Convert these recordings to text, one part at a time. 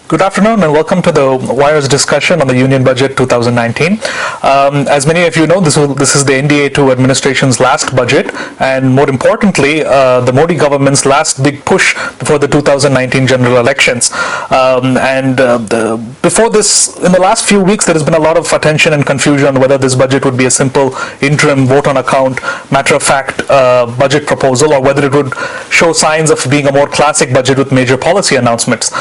Good afternoon and welcome to the Wire's discussion on the Union Budget 2019. As many of you know, this is the NDA-2 administration's last budget, and more importantly, the Modi government's last big push before the 2019 general elections. Before this, in the last few weeks, there has been a lot of attention and confusion on whether this budget would be a simple interim vote on account, matter-of-fact budget proposal, or whether it would show signs of being a more classic budget with major policy announcements.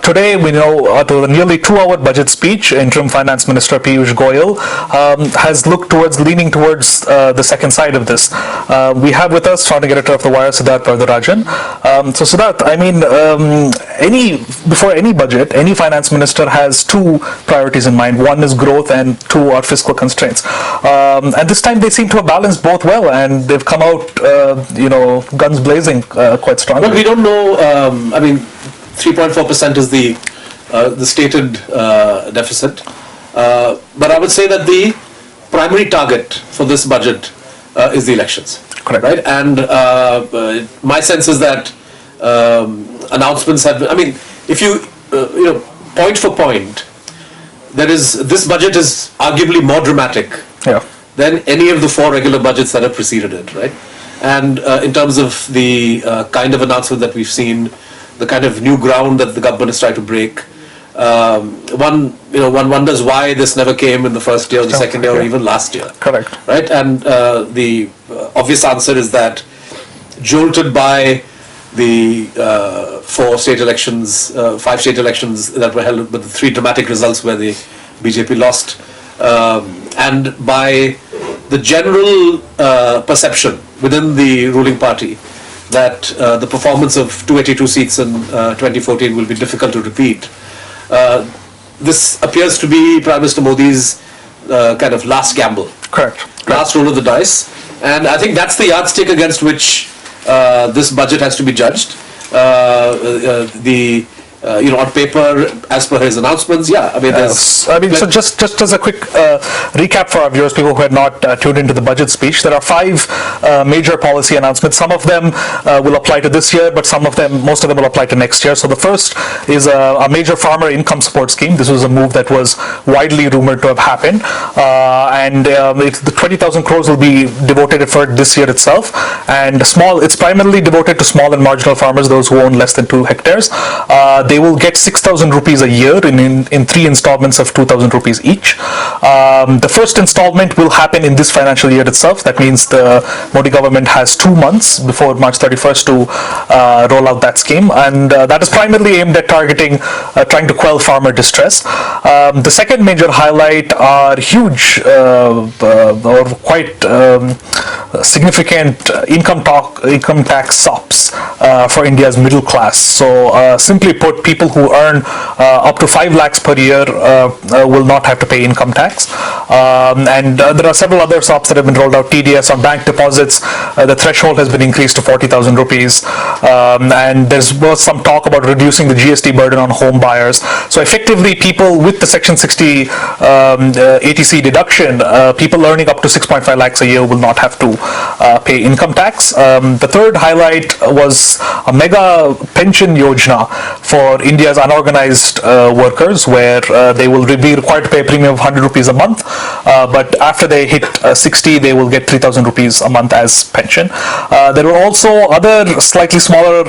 Today, we know to the nearly 2-hour budget speech, Interim Finance Minister Piyush Goyal has leaning towards the second side of this. We have with us founding editor of the Wire, Siddharth Varadarajan. So Siddharth, I mean, before any budget, any finance minister has two priorities in mind. One is growth, and two are fiscal constraints. And this time they seem to have balanced both well, and they've come out, guns blazing quite strongly. Well, we don't know. 3.4% is the stated deficit, but I would say that the primary target for this budget is the elections. Correct. Right, and my sense is that announcements have. I mean, if you point for point, this budget is arguably more dramatic than any of the four regular budgets that have preceded it. Right, and in terms of the kind of announcement that we've seen, the kind of new ground that the government has tried to break. One wonders why this never came in the first year, or the second year, or even last year. Correct. Right, and the obvious answer is that, jolted by the 5 state elections that were held, but the 3 dramatic results where the BJP lost, and by the general perception within the ruling party that the performance of 282 seats in 2014 will be difficult to repeat. This appears to be Prime Minister Modi's kind of last gamble. Correct. Last roll of the dice. And I think that's the yardstick against which this budget has to be judged. On paper, as per his announcements, so just as a quick recap for our viewers, people who had not tuned into the budget speech, there are 5 major policy announcements. Some of them will apply to this year, but most of them will apply to next year. So the first is a major farmer income support scheme. This was a move that was widely rumored to have happened, the 20,000 crores will be devoted for this year itself. And it's primarily devoted to small and marginal farmers, those who own less than 2 hectares. They will get 6,000 rupees a year in 3 installments of 2,000 rupees each. The first installment will happen in this financial year itself. That means the Modi government has 2 months before March 31st to roll out that scheme, and that is primarily aimed at trying to quell farmer distress. The second major highlight are huge or quite significant income tax Sops for India's middle class. So simply put, people who earn up to 5 lakhs per year will not have to pay income tax. There are several other Sops that have been rolled out. TDS on bank deposits, the threshold has been increased to 40,000 rupees. And there was some talk about reducing the GST burden on home buyers. So effectively, people with the Section 60 ATC deduction, people earning up to 6.5 lakhs a year will not have to pay income tax. The third highlight was a mega pension Yojana for India's unorganized workers, where they will be required to pay a premium of 100 rupees a month, but after they hit 60, they will get 3,000 rupees a month as pension. There were also other slightly smaller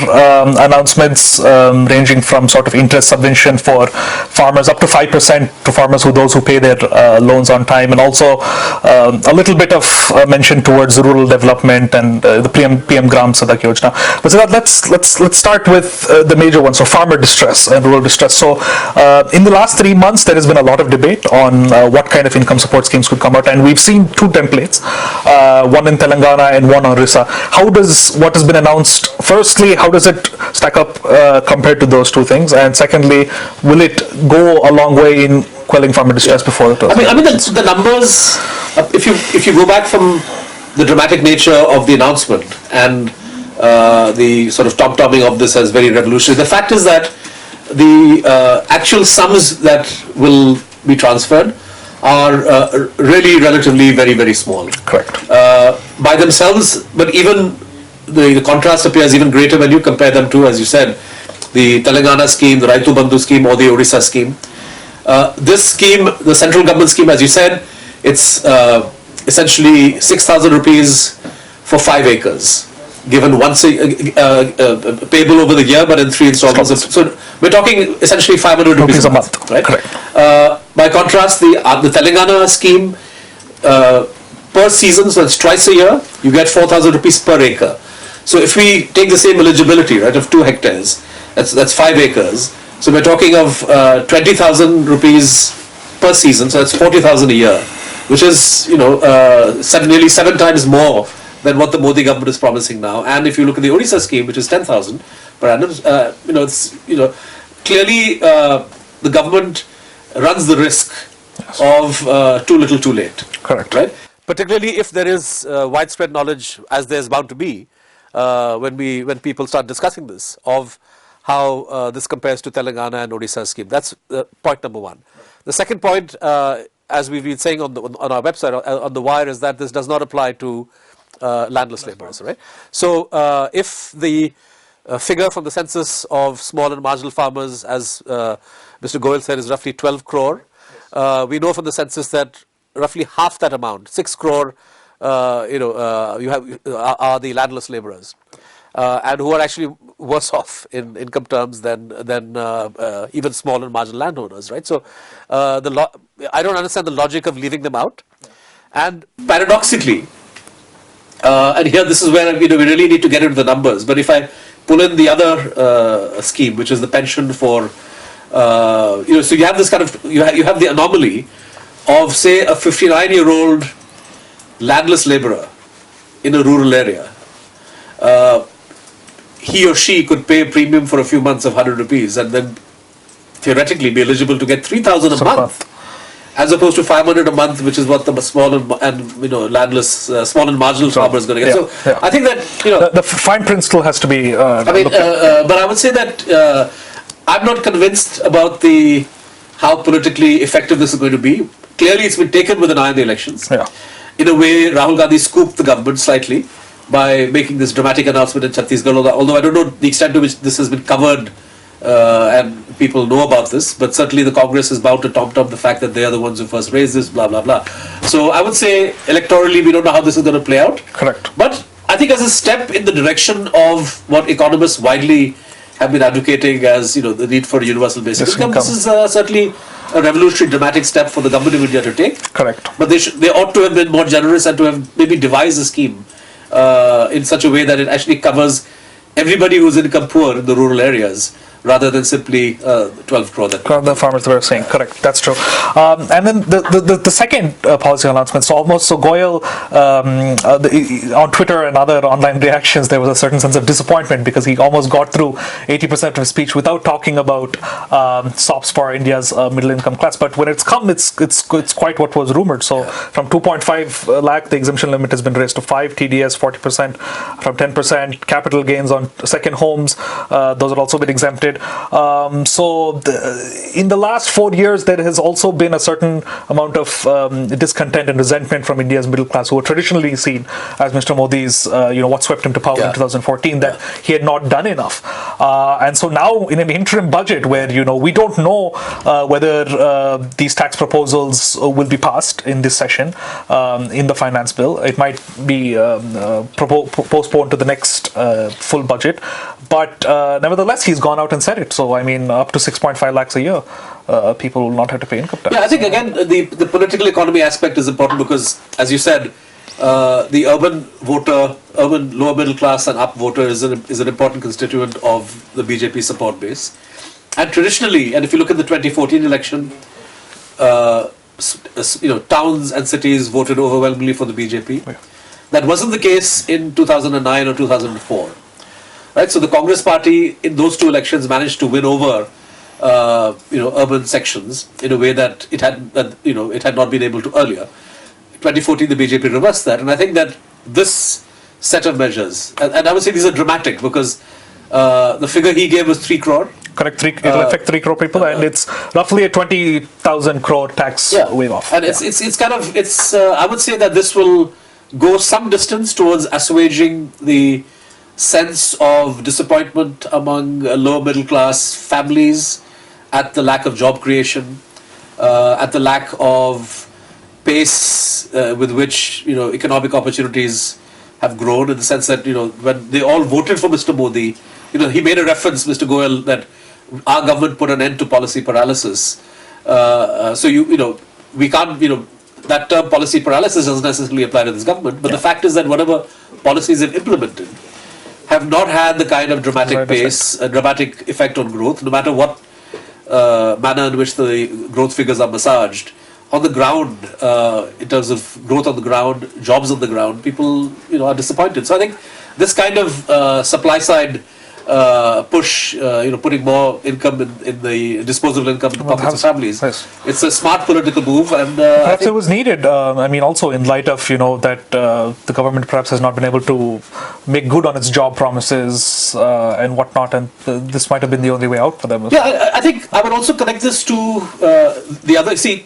announcements ranging from sort of interest subvention for farmers up to 5% to farmers those who pay their loans on time, and also a little bit of mention towards rural development and the PM Gram Sadak Yojana. But so let's start with the major ones, so farmer distress and rural distress. So in the last 3 months, there has been a lot of debate on what kind of income support schemes could come out, and we've seen 2 templates, one in Telangana and one on Orissa. What has been announced, firstly, how does it stack up compared to those 2 things, and secondly, will it go a long way in quelling farmer distress before it does? I mean the numbers, if you go back from the dramatic nature of the announcement and the sort of tom-tomming of this as very revolutionary, the fact is that the actual sums that will be transferred are really relatively very, very small. Correct. By themselves, but even the contrast appears even greater when you compare them to, as you said, the Telangana scheme, the Raitu Bandhu scheme, or the Odisha scheme. This scheme, the central government scheme, as you said, it's essentially 6,000 rupees for 5 acres, given once payable over the year, but in 3 installments. So we're talking essentially 500 rupees a month, right? Correct. By contrast, the Telangana scheme per season, so it's twice a year, you get 4,000 rupees per acre. So if we take the same eligibility, right, of 2 hectares, that's 5 acres. So we're talking of 20,000 rupees per season, so that's 40,000 a year, which is nearly 7 times more than what the Modi government is promising now. And if you look at the Odisha scheme, which is 10,000 per annum, clearly the government runs the risk of too little, too late. Correct. Right. Particularly if there is widespread knowledge, as there's bound to be, when people start discussing this, of how this compares to Telangana and Odisha scheme. That's point number one. The second point, as we've been saying on our website, on the wire, is that this does not apply to landless labourers, right? So if the figure from the census of small and marginal farmers, as Mr. Goyal said, is roughly 12 crore, we know from the census that roughly half that amount, 6 crore, are the landless labourers, and who are actually worse off in income terms than even small and marginal landowners, right? So I don't understand the logic of leaving them out. And paradoxically, and here this is where we really need to get into the numbers. But if I pull in the other scheme, which is the pension for, so you have this kind of you have the anomaly of, say, a 59-year-old landless labourer in a rural area. He or she could pay a premium for a few months of 100 rupees and then theoretically be eligible to get 3,000 a month, as opposed to 500 a month, which is what the small and landless, small and marginal farmer is going to get. So I think that the fine print still has to be. But I would say that I'm not convinced about how politically effective this is going to be. Clearly, it's been taken with an eye on the elections. Yeah. In a way, Rahul Gandhi scooped the government slightly by making this dramatic announcement in Chhattisgarh, although I don't know the extent to which this has been covered and people know about this, but certainly the Congress is bound to top the fact that they are the ones who first raised this, blah, blah, blah. So I would say electorally we don't know how this is going to play out. Correct. But I think as a step in the direction of what economists widely have been advocating as, the need for universal basic income, this is certainly a revolutionary, dramatic step for the government of India to take. Correct. But they ought to have been more generous and to have maybe devised a scheme in such a way that it actually covers everybody who's income poor in the rural areas, rather than simply 12 crore. The farmers were saying, correct, that's true. And then the second policy announcement, so Goyal, on Twitter and other online reactions, there was a certain sense of disappointment because he almost got through 80% of his speech without talking about Sops for India's middle income class. But when it's come, it's quite what was rumored. So from 2.5 lakh, the exemption limit has been raised to 5, TDS 40%, from 10%, capital gains on second homes, those have also been exempted. In the last 4 years, there has also been a certain amount of discontent and resentment from India's middle class, who were traditionally seen as Mr. Modi's, what swept him to power in 2014, that he had not done enough. And so now, in an interim budget where, we don't know whether these tax proposals will be passed in this session, in the finance bill, it might be postponed to the next full budget. But nevertheless, he's gone out and said it. So, up to 6.5 lakhs a year, people will not have to pay income tax. Yeah, I think, again, the political economy aspect is important because, as you said, the urban voter, urban lower middle class and up voter is an important constituent of the BJP support base. And traditionally, and if you look at the 2014 election, towns and cities voted overwhelmingly for the BJP. Yeah. That wasn't the case in 2009 or 2004. Right, so the Congress party in those two elections managed to win over, urban sections in a way that it had not been able to earlier. 2014, the BJP reversed that, and I think that this set of measures, and I would say these are dramatic because the figure he gave was 3 crore. Correct, it'll affect 3 crore people, and it's roughly a 20,000 crore tax waive off. And I would say that this will go some distance towards assuaging the sense of disappointment among lower middle class families at the lack of job creation, at the lack of pace with which economic opportunities have grown, in the sense that when they all voted for Mr. Modi, he made a reference, Mr. Goyal, that our government put an end to policy paralysis. So we can't that term policy paralysis doesn't necessarily apply to this government, but the fact is that whatever policies they've implemented have not had the kind of dramatic pace, a dramatic effect on growth, no matter what manner in which the growth figures are massaged. On the ground, in terms of growth on the ground, jobs on the ground, people are disappointed. So I think this kind of supply side push, putting more income in the disposable income in the pockets of families. Yes. It's a smart political move, and perhaps it was needed. Also in light of that the government perhaps has not been able to make good on its job promises and whatnot, and this might have been the only way out for them. Yeah, I think I would also connect this to the other. See,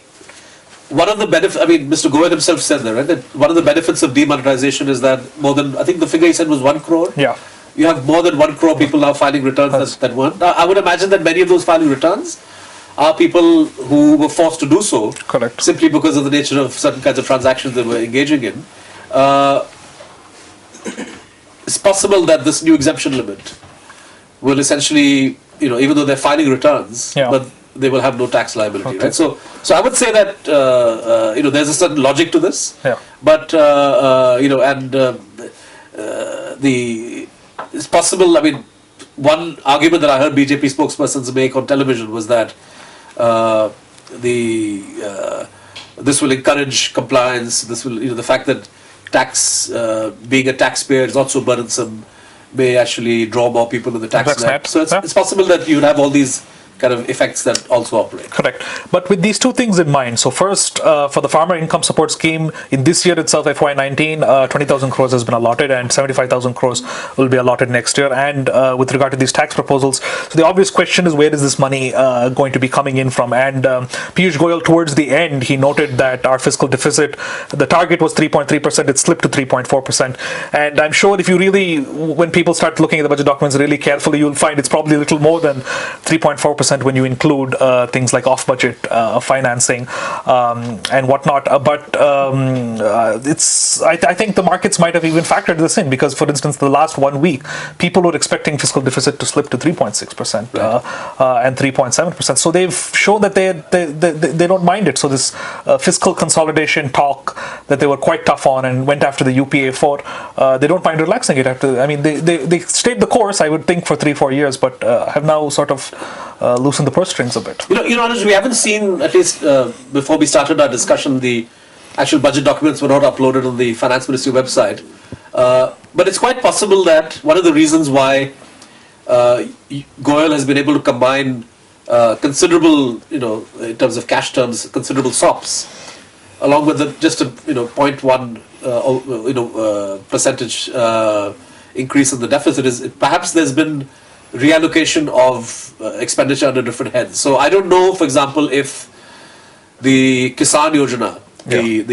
one of the benefits. Mr. Goyal himself said that, right? That one of the benefits of demonetization is that more than, I think the figure he said was 1 crore. Yeah. You have more than 1 crore people now filing returns that weren't. I would imagine that many of those filing returns are people who were forced to do so. Correct. Simply because of the nature of certain kinds of transactions they were engaging in. It's possible that this new exemption limit will essentially, even though they're filing returns, but they will have no tax liability, right? So I would say that there's a certain logic to this. Yeah. But it's possible. One argument that I heard BJP spokespersons make on television was that this will encourage compliance. This will, the fact that tax, being a taxpayer is not so burdensome, may actually draw more people in the tax net. So it's possible that you would have all these kind of effects that also operate. Correct. But with these two things in mind, so first, for the farmer income support scheme, in this year itself, FY19, 20,000 crores has been allotted and 75,000 crores will be allotted next year. And with regard to these tax proposals, so the obvious question is, where is this money going to be coming in from? And Piyush Goyal, towards the end, he noted that our fiscal deficit, the target was 3.3%, it slipped to 3.4%. And I'm sure if you really, when people start looking at the budget documents really carefully, you'll find it's probably a little more than 3.4% when you include things like off-budget financing and whatnot. I think the markets might have even factored this in, because, for instance, the last 1 week, people were expecting fiscal deficit to slip to 3.6% and 3.7%. So they've shown that they don't mind it. So this fiscal consolidation talk that they were quite tough on and went after the UPA for, they don't mind relaxing it after. They stayed the course, I would think, for 3-4 years, but have now sort of loosen the purse strings a bit. Anuj, we haven't seen, at least before we started our discussion, the actual budget documents were not uploaded on the Finance Ministry website. But it's quite possible that one of the reasons why Goyal has been able to combine considerable, in terms of cash terms, considerable Sops, along with just a 0.1 percentage increase in the deficit, is perhaps there's been reallocation of expenditure under different heads. So I don't know, for example, if the Kisan Yojana, the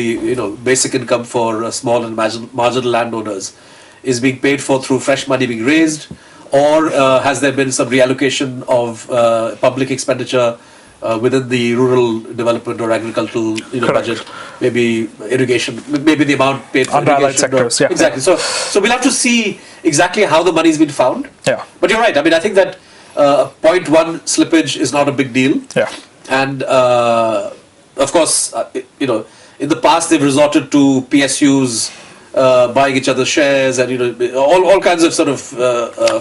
basic income for small and marginal landowners, is being paid for through fresh money being raised, or has there been some reallocation of public expenditure within the rural development or agricultural budget, maybe irrigation, maybe the amount paid for irrigation sectors. Exactly. So we'll have to see exactly how the money's been found. Yeah. But you're right. I think that 0.1 slippage is not a big deal. Yeah. And of course, in the past they've resorted to PSUs buying each other's shares and all kinds of sort of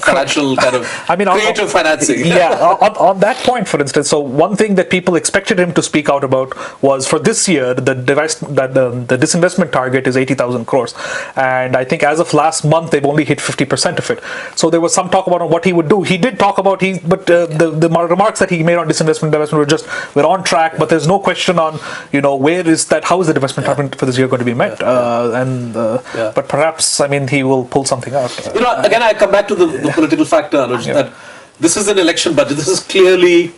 financial kind of creative financing. On that point, for instance, so one thing that people expected him to speak out about was, for this year, the disinvestment target is 80,000 crores, and I think as of last month they've only hit 50% of it. So there was some talk about what he would do. He did talk about the remarks that he made on disinvestment divestment were on track, but there's no question on where is that, how is the divestment target for this year going to be met, but perhaps he will pull something out. Again, I come back to the political factor, Anuj, that this is an election budget. This is clearly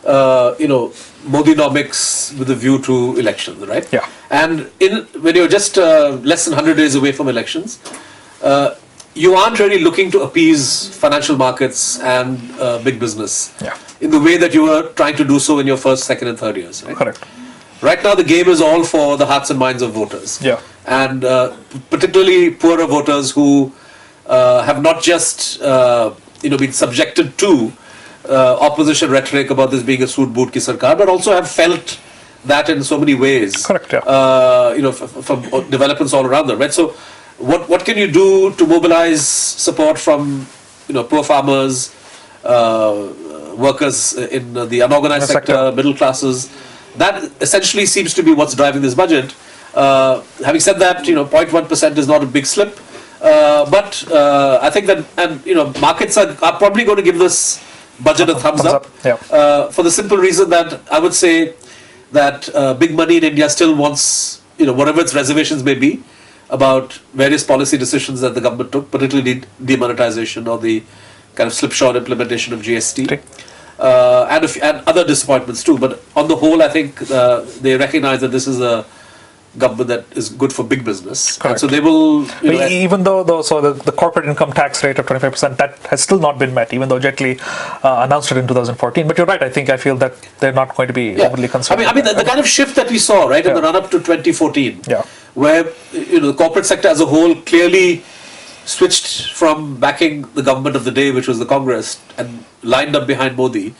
Modinomics with a view to elections, right? Yeah. And when you're just less than 100 days away from elections, you aren't really looking to appease financial markets and big business in the way that you were trying to do so in your first, second, and third years. Right? Correct. Right now, the game is all for the hearts and minds of voters. Yeah. And particularly poorer voters who have not just been subjected to opposition rhetoric about this being a soot boot ki sarkar, but also have felt that in so many ways. Correct. Yeah. From developments all around them. Right. So, what can you do to mobilize support from poor farmers, workers in the unorganized sector, middle classes? That essentially seems to be what's driving this budget. Having said that, 0.1% is not a big slip, but I think that, and markets are probably going to give this budget a thumbs up. Yeah. For the simple reason that I would say that big money in India still wants, whatever its reservations may be about various policy decisions that the government took, particularly demonetization or the kind of slipshod implementation of GST. And other disappointments too. But on the whole, I think they recognize that this is a government that is good for big business. Correct. And so they will... even though the corporate income tax rate of 25%, that has still not been met, even though Jet Li announced it in 2014. But you're right, I feel that they're not going to be overly concerned. I mean the kind of shift that we saw, right, in the run-up to 2014, where the corporate sector as a whole clearly switched from backing the government of the day, which was the Congress, and lined up behind Modi.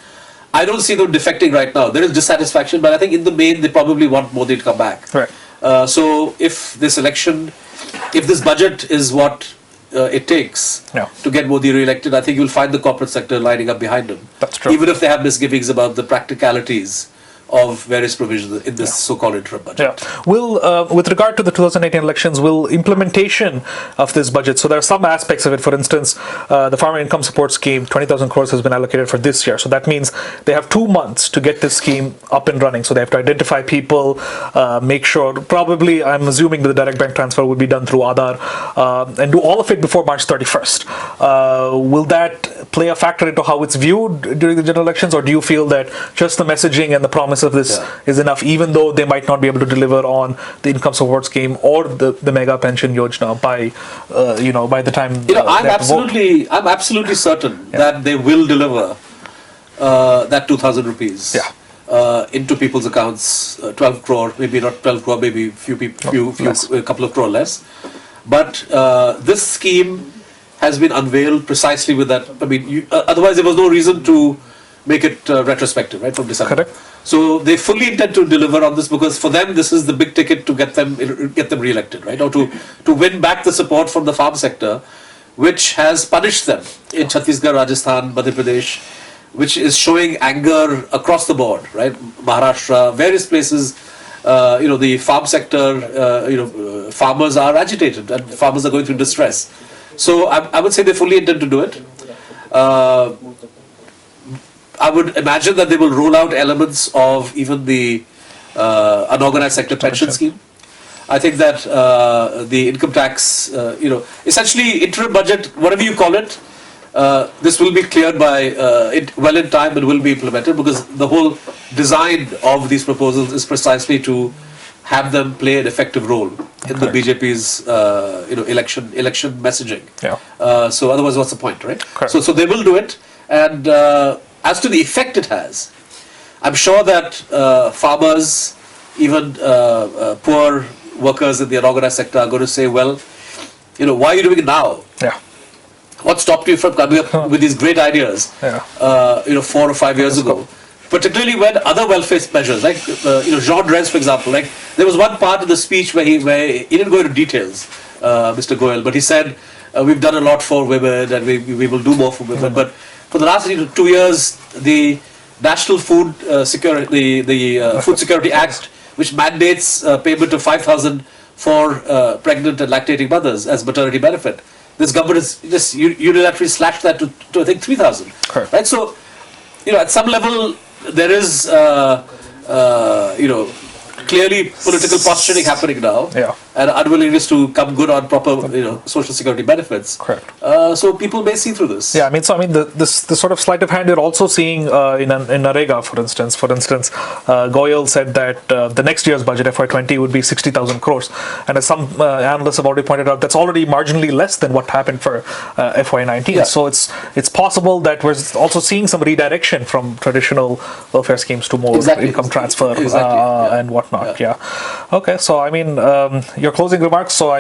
I don't see them defecting right now. There is dissatisfaction, but I think in the main they probably want Modi to come back. Right. So if this budget is what it takes to get Modi re-elected, I think you'll find the corporate sector lining up behind him. That's true. Even if they have misgivings about the practicalities of various provisions in this so-called interim budget. Yeah. Will, with regard to the 2018 elections, will implementation of this budget, so there are some aspects of it, for instance, the Farmer Income Support Scheme, 20,000 crores has been allocated for this year. So that means they have 2 months to get this scheme up and running. So they have to identify people, make sure, probably, I'm assuming that the direct bank transfer will be done through Aadhaar, and do all of it before March 31st. Will that play a factor into how it's viewed during the general elections, or do you feel that just the messaging and the promise of this is enough, even though they might not be able to deliver on the income support scheme or the mega pension Yojana by the time I'm absolutely certain that they will deliver that 2,000 rupees into people's accounts, 12 crore, maybe not 12 crore, maybe a couple of crore less. But this scheme has been unveiled precisely with that. I mean, otherwise there was no reason to make it retrospective, right, from December. Correct. So they fully intend to deliver on this because for them this is the big ticket to get them re-elected, right, or to win back the support from the farm sector, which has punished them in Chhattisgarh, Rajasthan, Madhya Pradesh, which is showing anger across the board, right? Maharashtra, various places. The farm sector, farmers are agitated and farmers are going through distress. So I would say they fully intend to do it. I would imagine that they will roll out elements of even the unorganized sector pension scheme. I think that the income tax, essentially interim budget, whatever you call it, this will be cleared by well in time and will be implemented because the whole design of these proposals is precisely to have them play an effective role in the BJP's election messaging. So otherwise, what's the point, right? So they will do it, and as to the effect it has, I'm sure that farmers, even poor workers in the unorganized sector, are going to say, well, why are you doing it now? What stopped you from coming up with these great ideas, 4 or 5 years ago? Particularly when other welfare measures, like Jean Drez, for example, like there was one part of the speech where he didn't go into details, Mr. Goyal, but he said we've done a lot for women and we will do more for women. But for the last 2 years, the National Food Security, the Food Security Act, which mandates payment of 5,000 for pregnant and lactating mothers as maternity benefit. This government has just unilaterally slashed that to I think 3,000. Right. So, at some level there is clearly political posturing happening now. and unwillingness to come good on proper, social security benefits. Correct. So people may see through this. Yeah, this sort of sleight of hand you're also seeing in Narega, for instance. For instance, Goyal said that the next year's budget, FY20, would be 60,000 crores, and as some analysts have already pointed out, that's already marginally less than what happened for FY19. Yeah. So it's possible that we're also seeing some redirection from traditional welfare schemes to more income transfer and whatnot. Yeah. Okay. So your closing remarks. So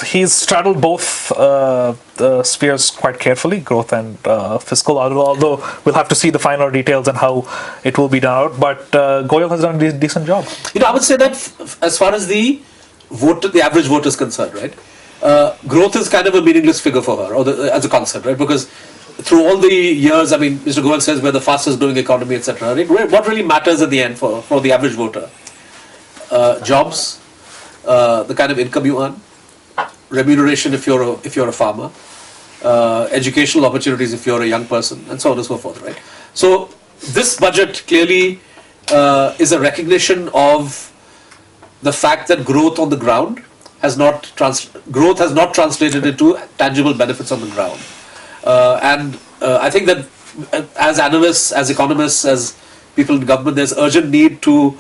he's straddled both spheres quite carefully, growth and fiscal. Although we'll have to see the final details and how it will be done out. But Goyal has done a decent job. I would say that as far as the average voter is concerned, right? Growth is kind of a meaningless figure for her, as a concept, right? Because through all the years, Mr. Goyal says we're the fastest growing economy, etc. Right? What really matters at the end for the average voter? Jobs, the kind of income you earn, remuneration if you're a farmer, educational opportunities if you're a young person, and so on and so forth, right? So this budget clearly is a recognition of the fact that growth on the ground has not translated into tangible benefits on the ground. And I think that as analysts, as economists, as people in government, there's urgent need to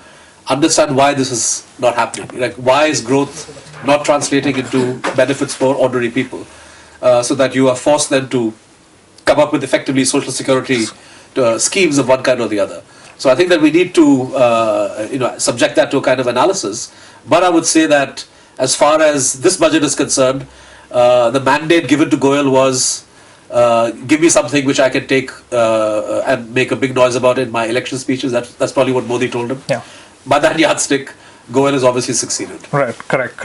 understand why this is not happening. Like, why is growth not translating into benefits for ordinary people? So that you are forced then to come up with effectively social security schemes of one kind or the other. So I think that we need to subject that to a kind of analysis. But I would say that as far as this budget is concerned, the mandate given to Goyal was give me something which I can take and make a big noise about in my election speeches. That's probably what Modi told him. Yeah. By that yardstick, Goyal has obviously succeeded. Right, correct.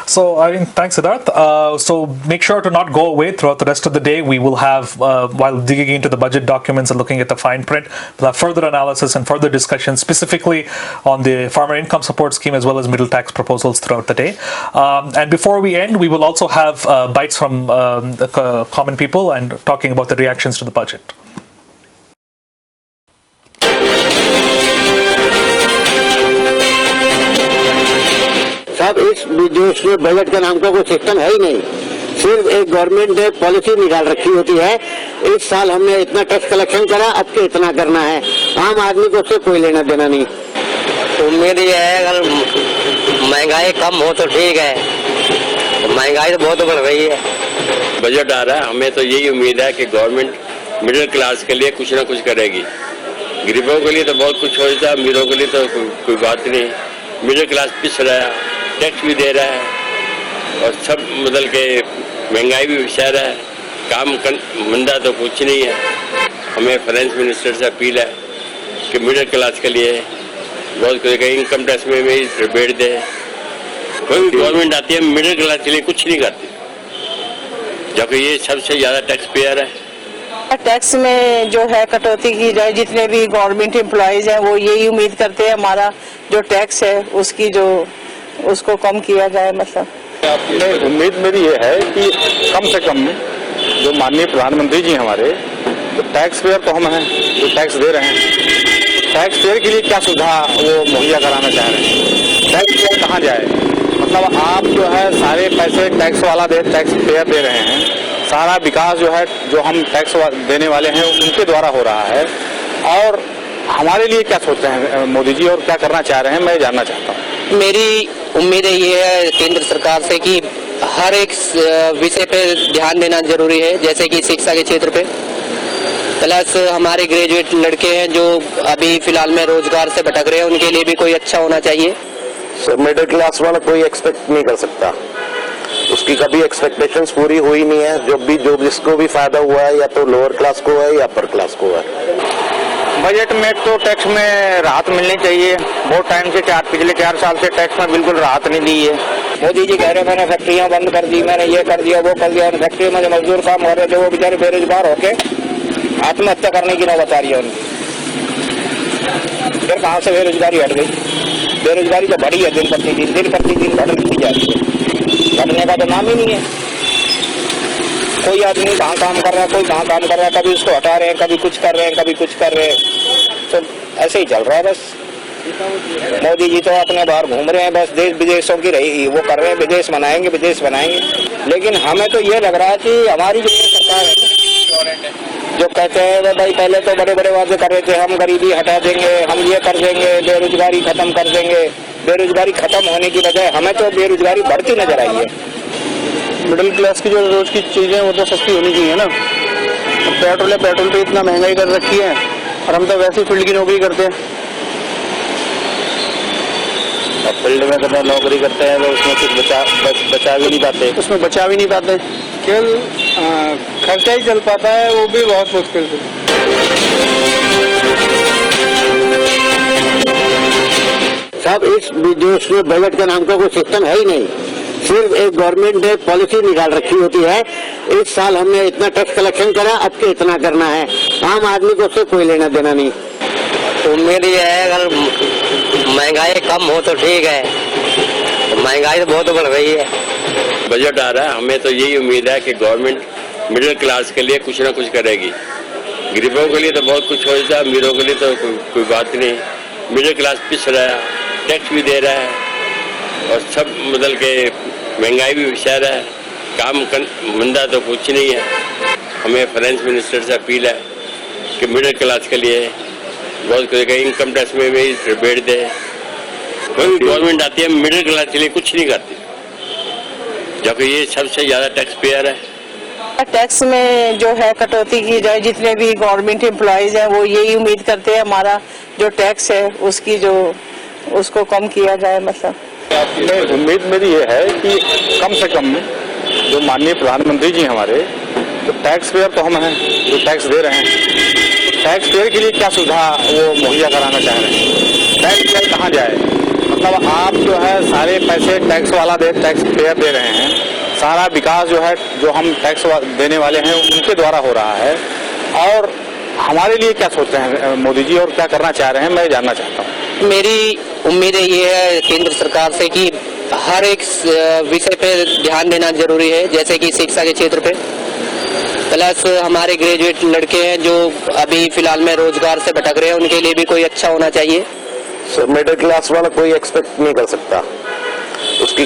So, thanks, Siddharth. So, make sure to not go away throughout the rest of the day. We will have, while digging into the budget documents and looking at the fine print, we'll have further analysis and further discussion specifically on the farmer income support scheme as well as middle tax proposals throughout the day. And before we end, we will also have bites from the common people and talking about the reactions to the budget. साहब, इस देश में budget का नाम का कोई system है ही नहीं, सिर्फ एक गवर्नमेंट ने पॉलिसी निकाल रखी होती है। इस साल हमने इतना टैक्स कलेक्शन करा, अब के इतना करना है, आम आदमी को उससे कोई लेना देना नहीं। उम्मीद ये है अगर महंगाई कम हो तो ठीक है, महंगाई तो बहुत बढ़ रही है। बजट आ रहा है, हमें तो यही उम्मीद है कि गवर्नमेंट मिडिल क्लास के लिए कुछ ना कुछ करेगी। गरीबों के लिए तो बहुत कुछ हो जाता है, अमीरों के लिए तो कोई बात नहीं। मिडिल क्लास पिछ रहा है, टैक्स भी दे रहा है और सब बदल के महंगाई भी सह रहा है, काम मंदा तो कुछ नहीं है। हमें फाइनेंस मिनिस्टर से अपील है कि मिडिल क्लास के लिए बहुत कुछ इनकम टैक्स में भी रिबेट दे। कोई गवर्नमेंट आती है मिडिल क्लास के लिए कुछ नहीं करती, जबकि ये सबसे ज्यादा टैक्स पेयर है। टैक्स में जो है कटौती की जाए, जितने भी गवर्नमेंट एम्प्लॉयज हैं वो यही उम्मीद करते हैं हमारा जो टैक्स है उसको कम किया जाए। मतलब उम्मीद मेरी ये है कि कम से कम जो माननीय प्रधानमंत्री जी हमारे, तो टैक्स पेयर तो हम हैं जो टैक्स दे रहे हैं, टैक्स पेयर के लिए क्या सुविधा वो मुहैया कराना चाह रहे हैं, टैक्स पेयर कहाँ जाए। मतलब आप जो है सारे पैसे टैक्स वाला टैक्स पेयर दे रहे हैं, सारा विकास जो है जो हम टैक्स देने वाले हैं उनके द्वारा हो रहा है। और हमारे लिए क्या सोचते हैं मोदी जी और क्या करना चाह रहे हैं, मैं जानना चाहता हूँ। मेरी उम्मीद ये है केंद्र सरकार से कि हर एक विषय पे ध्यान देना जरूरी है, जैसे कि शिक्षा के क्षेत्र पे, प्लस हमारे ग्रेजुएट लड़के हैं जो अभी फिलहाल में रोजगार से भटक रहे हैं, उनके लिए भी कोई अच्छा होना चाहिए। मिडिल क्लास वाला कोई एक्सपेक्ट नहीं कर सकता, उसकी कभी एक्सपेक्टेशंस पूरी हुई नहीं है। जो जिसको भी फायदा हुआ है या तो लोअर क्लास को है या अपर क्लास को है। बजट में तो टैक्स में राहत मिलनी चाहिए, बहुत टाइम से पिछले 4 साल से टैक्स में बिल्कुल राहत नहीं दी है। मोदी जी कह रहे मैंने फैक्ट्रियां बंद कर दी, मैंने ये कर दिया वो कर दिया। फैक्ट्री में जो मजदूर काम हो रहे थे वो बेचारे बेरोजगार होके आत्महत्या करने की नौबत आ रही है उनकी। फिर कहाँ से बेरोजगारी हट गई? बेरोजगारी तो बढ़ी है दिन प्रतिदिन बढ़ती जा रही है, घटने का तो नाम ही नहीं है। कोई आदमी कहाँ काम कर रहा है, कोई कहाँ काम कर रहा है, कभी उसको हटा रहे हैं, कभी कुछ कर रहे हैं, कभी कुछ कर रहे हैं, तो ऐसे ही चल रहा है बस। मोदी जी तो अपने बाहर घूम रहे हैं, बस देश विदेशों की रही वो कर रहे हैं, विदेश बनाएंगे विदेश बनाएंगे। लेकिन हमें तो ये लग रहा है कि हमारी जो सरकार है जो कहते हैं भाई पहले तो बड़े बड़े वादे कर रहे थे, हम गरीबी हटा देंगे, हम ये कर देंगे, बेरोजगारी खत्म कर देंगे। बेरोजगारी खत्म होने की बजाय हमें तो बेरोजगारी बढ़ती नजर आई है। मिडिल क्लास की जो रोज की चीजें वो तो सस्ती होनी चाहिए ना। पेट्रोल है, पेट्रोल पे इतना महंगाई कर रखी है और हम तो वैसे ही फील्ड की नौकरी करते हैं। फील्ड में तो नौकरी करते हैं तो उसमें कुछ बचा भी नहीं पाते। उसमें बचा भी नहीं पाते, केवल खर्चा ही चल पाता है, वो भी बहुत मुश्किल से। साहब इस देश में बजट का नाम का कोई सिस्टम है ही नहीं, सिर्फ एक गवर्नमेंट ने पॉलिसी निकाल रखी होती है। इस साल हमने इतना टैक्स कलेक्शन करा, अब के इतना करना है। आम आदमी को उससे कोई लेना देना नहीं। उम्मीद ये है अगर महंगाई कम हो तो ठीक है, तो महंगाई तो बहुत बढ़ रही है। बजट आ रहा है, हमें तो यही उम्मीद है कि गवर्नमेंट मिडिल क्लास के लिए कुछ ना कुछ करेगी। गरीबों के लिए तो बहुत कुछ हो जाता है, अमीरों के लिए तो कोई बात नहीं। मिडिल क्लास पिस रहा है, टैक्स भी दे रहा है और सब बदल के महंगाई भी सह रहा है। काम मंदा तो कुछ नहीं है। हमें फाइनेंस मिनिस्टर से अपील है कि मिडिल क्लास के लिए बहुत कुछ इनकम टैक्स में भी रिबेट दे। कोई गवर्नमेंट आती है मिडिल क्लास के लिए कुछ नहीं करती, जबकि ये सबसे ज्यादा टैक्स पेयर है। टैक्स में जो है कटौती की जाए, जितने भी गवर्नमेंट एम्प्लॉयज हैं वो यही उम्मीद करते हैं हमारा जो टैक्स है उसको कम किया जाए। मतलब उम्मीद मेरी ये है कि कम से कम जो माननीय प्रधानमंत्री जी हमारे, तो टैक्स पेयर तो हम हैं जो टैक्स दे रहे हैं, टैक्स पेयर के लिए क्या सुविधा वो मुहैया कराना चाह रहे हैं। टैक्स पेयर कहाँ जाए, मतलब आप जो है सारे पैसे टैक्स वाला टैक्स पेयर दे रहे हैं, सारा विकास जो है जो हम टैक्स देने वाले हैं उनके द्वारा हो रहा है। और हमारे लिए क्या सोचते हैं मोदी जी और क्या करना चाह रहे हैं, मैं जानना चाहता हूँ। मेरी उम्मीद ये है केंद्र सरकार से कि हर एक विषय पे ध्यान देना जरूरी है, जैसे कि शिक्षा के क्षेत्र पे। प्लस हमारे ग्रेजुएट लड़के हैं जो अभी फिलहाल में रोजगार से भटक रहे हैं, उनके लिए भी कोई अच्छा होना चाहिए। मिडिल क्लास वाला कोई एक्सपेक्ट नहीं कर सकता, उसकी